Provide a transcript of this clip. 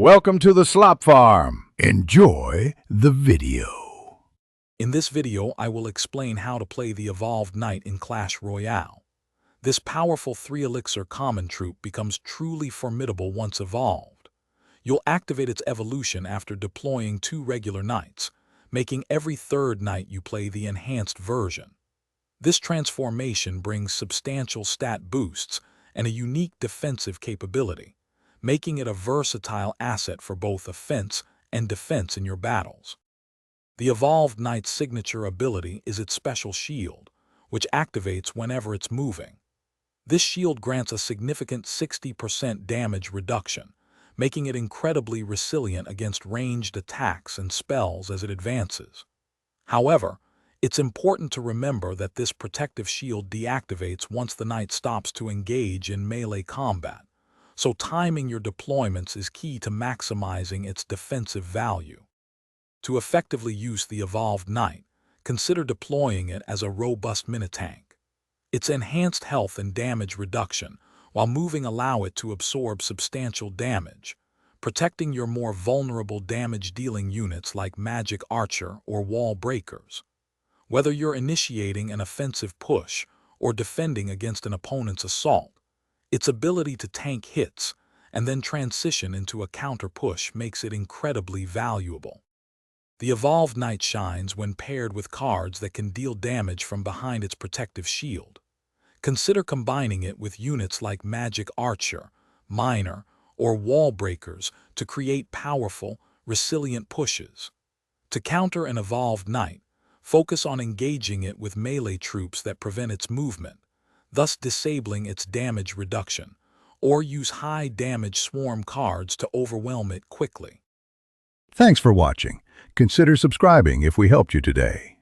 Welcome to the Slop Farm. Enjoy the video. In this video, I will explain how to play the Evolved Knight in Clash Royale. This powerful 3-elixir common troop becomes truly formidable once evolved. You'll activate its evolution after deploying 2 regular knights, making every third knight you play the enhanced version. This transformation brings substantial stat boosts and a unique defensive capability, making it a versatile asset for both offense and defense in your battles. The Evolved Knight's signature ability is its special shield, which activates whenever it's moving. This shield grants a significant 60% damage reduction, making it incredibly resilient against ranged attacks and spells as it advances. However, it's important to remember that this protective shield deactivates once the knight stops to engage in melee combat, so timing your deployments is key to maximizing its defensive value. To effectively use the Evolved Knight, consider deploying it as a robust mini-tank. Its enhanced health and damage reduction while moving allow it to absorb substantial damage, protecting your more vulnerable damage-dealing units like magic archer or wall breakers. Whether you're initiating an offensive push or defending against an opponent's assault, its ability to tank hits and then transition into a counter-push makes it incredibly valuable. The Evolved Knight shines when paired with cards that can deal damage from behind its protective shield. Consider combining it with units like Magic Archer, Miner, or Wall Breakers to create powerful, resilient pushes. To counter an Evolved Knight, focus on engaging it with melee troops that prevent its movement, thus disabling its damage reduction, or use high-damage swarm cards to overwhelm it quickly. Thanks for watching. Consider subscribing if we helped you today.